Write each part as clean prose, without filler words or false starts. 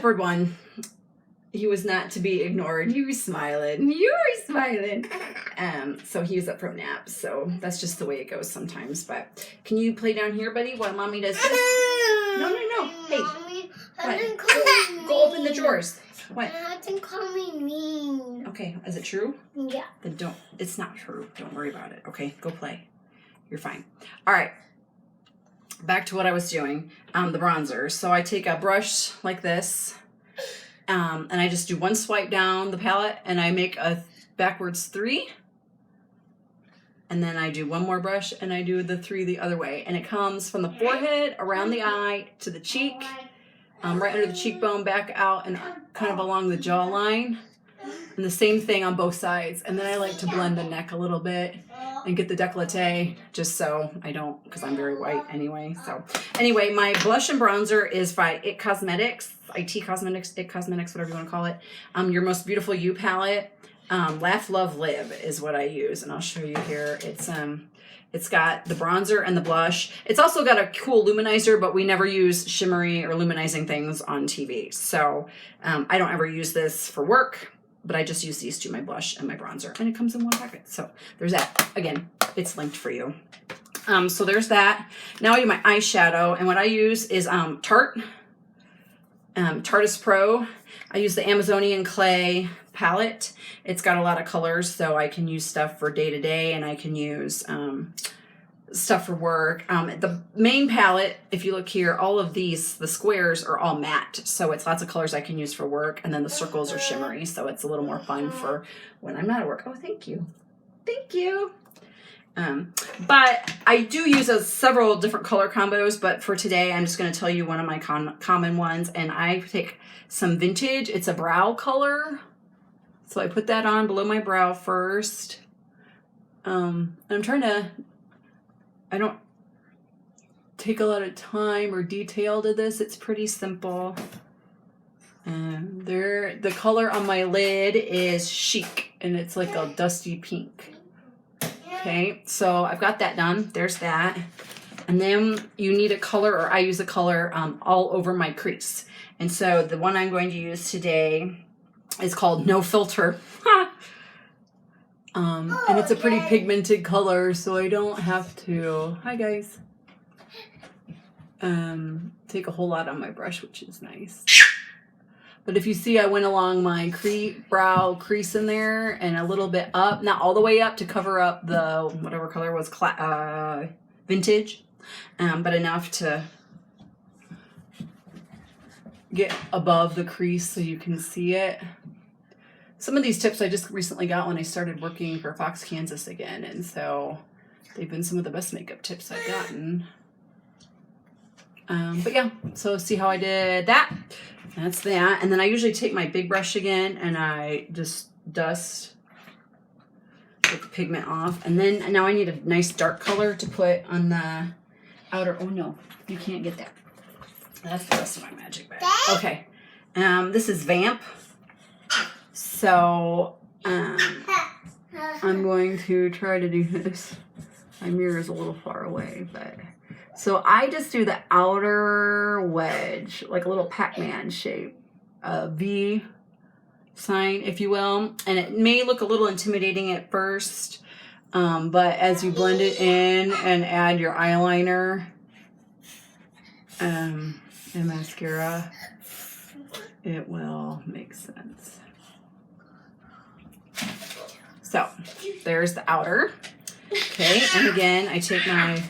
Shepherd one, he was not to be ignored. You were smiling. You were smiling. So he was up from nap. So that's just the way it goes sometimes. But can you play down here, buddy, while Mommy does this? No. Hey, Mommy, what? Go open the drawers. What? Hasn't called me mean. Okay, is it true? Yeah. Then don't. It's not true. Don't worry about it. Okay, go play. You're fine. All right. Back to what I was doing. The bronzer. So I take a brush like this, and I just do one swipe down the palette, and I make a backwards 3. And then I do one more brush, and I do the 3 the other way. And it comes from the forehead, around the eye, to the cheek, right under the cheekbone, back out, and kind of along the jawline. And the same thing on both sides. And then I like to blend the neck a little bit and get the décolleté, just so I don't, because I'm very white anyway. So anyway, my blush and bronzer is by IT Cosmetics, whatever you want to call it. Your Most Beautiful You palette. Laugh, Love, Live is what I use, and I'll show you here. It's got the bronzer and the blush. It's also got a cool luminizer, but we never use shimmery or luminizing things on TV. So I don't ever use this for work, but I just use these two, my blush and my bronzer, and it comes in one packet. So there's that. Again, it's linked for you. So there's that. Now I do my eyeshadow, and what I use is Tarteist Pro. I use the Amazonian Clay palette. It's got a lot of colors, so I can use stuff for day to day, and I can use stuff for work. The main palette, if you look here, all of these, the squares are all matte, so it's lots of colors I can use for work, and then the circles are shimmery, so it's a little more fun for when I'm not at work. Oh, thank you. Thank you. But I do use several different color combos, but for today, I'm just going to tell you one of my common ones, and I take some Vintage. It's a brow color. So I put that on below my brow first. I'm trying to, I don't take a lot of time or detail to this. It's pretty simple. And the color on my lid is Chic, and it's like a dusty pink. Okay, so I've got that done. There's that. And then you need a color, or I use a color all over my crease. And so the one I'm going to use today is called No Filter. And it's a pretty pigmented color, so I don't have to, hi guys, take a whole lot on my brush, which is nice. But if you see, I went along my brow crease in there and a little bit up, not all the way up to cover up the, whatever color was Vintage, but enough to get above the crease so you can see it. Some of these tips I just recently got when I started working for Fox Kansas again, and so they've been some of the best makeup tips I've gotten. But yeah, so see how I did that? That's that. And then I usually take my big brush again and I just dust, get the pigment off. And then now I need a nice dark color to put on the outer. Oh no, you can't get that. That's the rest of my magic bag. Okay. This is Vamp. So I'm going to try to do this. My mirror is a little far away, but so I just do the outer wedge, like a little Pac-Man shape, a V sign, if you will. And it may look a little intimidating at first, but as you blend it in and add your eyeliner and mascara, it will make sense. So there's the outer. Okay, and again, I take my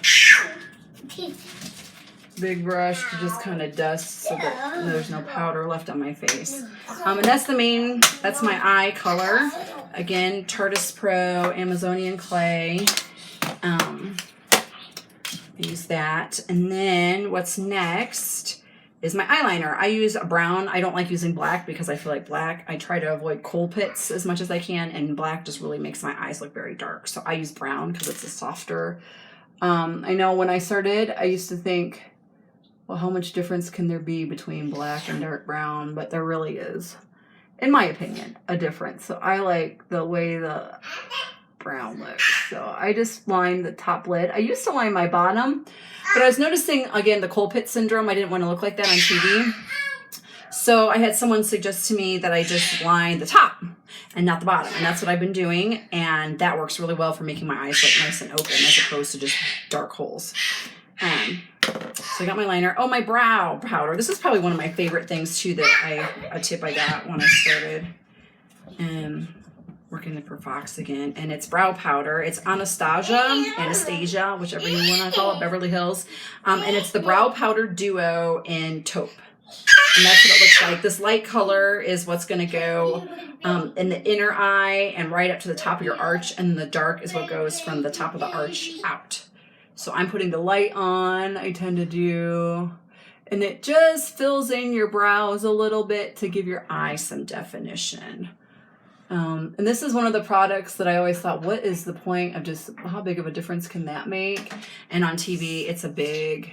big brush to just kind of dust so that there's no powder left on my face. And that's my eye color. Again, Tarteist Pro, Amazonian Clay. Use that. And then what's next is my eyeliner. I use a brown. I don't like using black because I feel like black, I try to avoid kohl pits as much as I can, and black just really makes my eyes look very dark. So I use brown because it's a softer. I know when I started, I used to think, well, how much difference can there be between black and dark brown? But there really is, in my opinion, a difference. So I like the way the brown looks. So I just line the top lid. I used to line my bottom, but I was noticing, again, the kohl pit syndrome. I didn't want to look like that on TV. So I had someone suggest to me that I just line the top and not the bottom. And that's what I've been doing. And that works really well for making my eyes look nice and open as opposed to just dark holes. So I got my liner. Oh, my brow powder. This is probably one of my favorite things too a tip I got when I started working for Fox again. And it's brow powder. It's Anastasia, whichever you want to call it, Beverly Hills. And it's the brow powder duo in taupe. And that's what it looks like. This light color is what's going to go in the inner eye and right up to the top of your arch. And the dark is what goes from the top of the arch out. So I'm putting the light on, I tend to do. And it just fills in your brows a little bit to give your eye some definition. And this is one of the products that I always thought, what is the point of just, how big of a difference can that make? And on TV, it's a big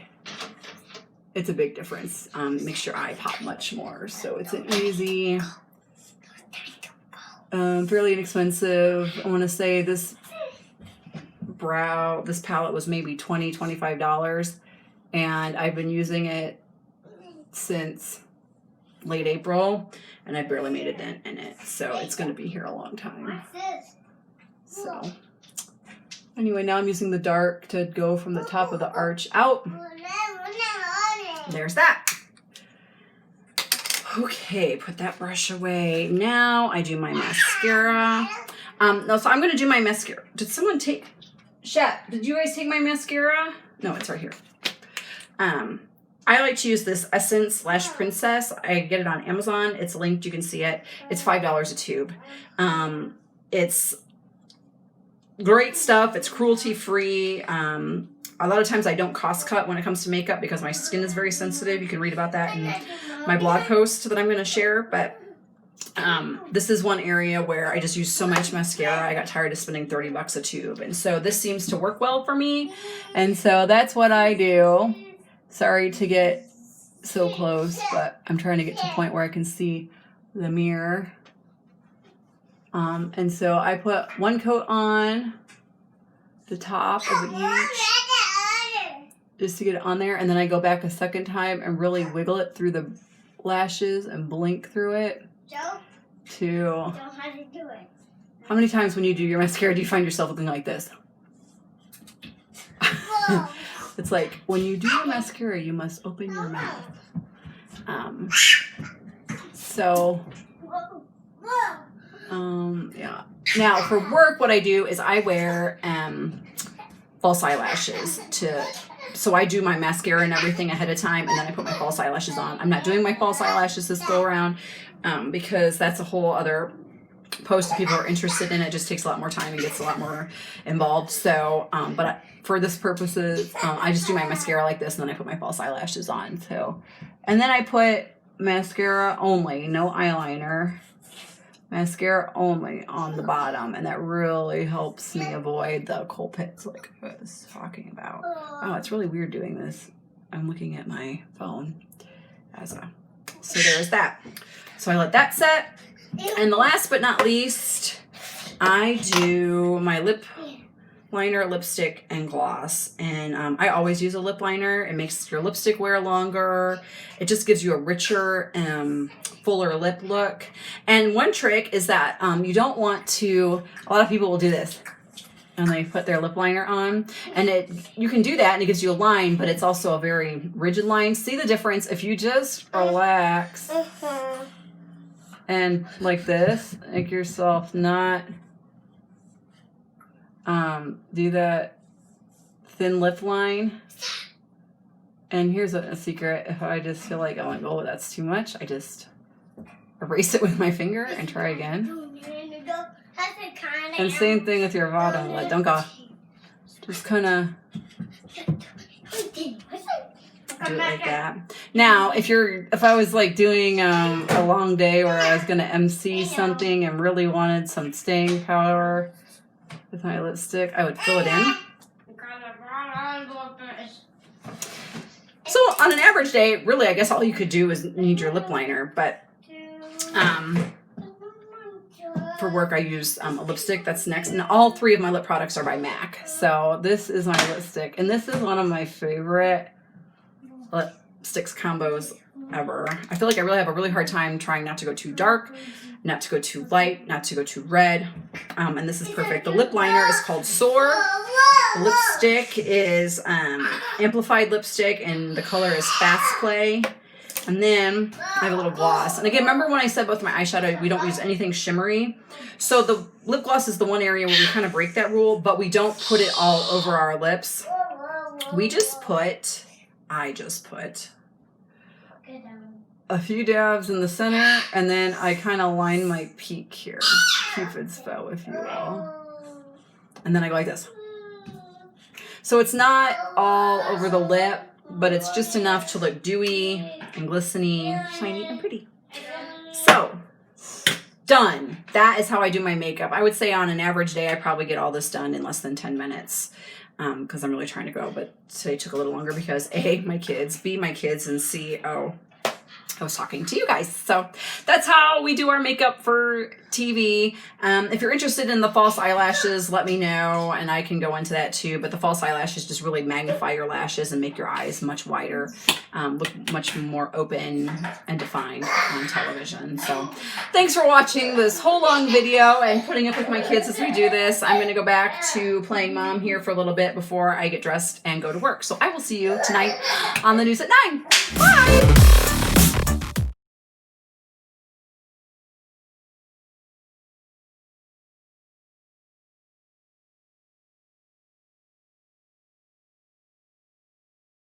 difference. Makes your eye pop much more. So it's an easy, fairly inexpensive. I want to say this palette was maybe $20, $25. And I've been using it since late April. And I barely made a dent in it. So it's going to be here a long time. So anyway, now I'm using the dark to go from the top of the arch out. There's that. Okay, put that brush away. Now I do my mascara. No, so I'm going to do my mascara. Did someone take... Shep, did you guys take my mascara? No, it's right here. I like to use this Essence / Princess. I get it on Amazon. It's linked. You can see it. It's $5 a tube. It's great stuff. It's cruelty-free. A lot of times I don't cost cut when it comes to makeup because my skin is very sensitive. You can read about that in my blog post that I'm going to share. But this is one area where I just use so much mascara. I got tired of spending $30 a tube. And so this seems to work well for me. And so that's what I do. Sorry to get so close, but I'm trying to get to a point where I can see the mirror. And so I put one coat on the top of each just to get it on there. And then I go back a second time and really wiggle it through the lashes and blink through it. How many times when you do your mascara do you find yourself looking like this? It's like, when you do your mascara, you must open your mouth. Yeah. Now, for work, what I do is I wear false eyelashes so I do my mascara and everything ahead of time, and then I put my false eyelashes on. I'm not doing my false eyelashes this go around because that's a whole other post if people are interested in it. It just takes a lot more time and gets a lot more involved. So, for this purposes, I just do my mascara like this, and then I put my false eyelashes on. So, and then I put mascara only, no eyeliner, mascara only on the bottom, and that really helps me avoid the coal pits like I was talking about. Oh, it's really weird doing this. I'm looking at my phone so there's that. So I let that set. And the last but not least, I do my lip liner, lipstick, and gloss. And I always use a lip liner. It makes your lipstick wear longer. It just gives you a richer, fuller lip look. And one trick is that you don't want to, a lot of people will do this. And they put their lip liner on. And you can do that and it gives you a line, but it's also a very rigid line. See the difference? If you just relax and like this, make yourself not do that thin lip line. And here's a secret. If I just feel like, oh, that's too much, I just erase it with my finger and try again. And same thing with your bottom lid. Don't go. Just kind of do it like that. Now, if I was like doing a long day where I was going to MC something and really wanted some staying power with my lipstick, I would fill it in. So on an average day, really, I guess all you could do is need your lip liner. But for work, I use a lipstick that's next. And all three of my lip products are by MAC. So this is my lipstick. And this is one of my favorite lipsticks combos ever. I feel like I really have a really hard time trying not to go too dark, not to go too light, not to go too red. And this is perfect. The lip liner is called Soar. The lipstick is Amplified Lipstick, and the color is Fast Play. And then I have a little gloss. And again, remember when I said with my eyeshadow, we don't use anything shimmery? So the lip gloss is the one area where we kind of break that rule, but we don't put it all over our lips. We just put, I just put a few dabs in the center, and then I kind of line my peak here. Cupid's bow, if you will. And then I go like this. So it's not all over the lip, but it's just enough to look dewy and glistening, shiny and pretty. So, done. That is how I do my makeup. I would say on an average day, I probably get all this done in less than 10 minutes. Because I'm really trying to go, but today took a little longer because A, my kids, B, my kids, and C, oh, I was talking to you guys. So that's how we do our makeup for TV. If you're interested in the false eyelashes, let me know, and I can go into that too. But the false eyelashes just really magnify your lashes and make your eyes much wider, look much more open and defined on television. So thanks for watching this whole long video and putting up with my kids as we do this. I'm going to go back to playing mom here for a little bit before I get dressed and go to work. So I will see you tonight on the news at 9. Bye!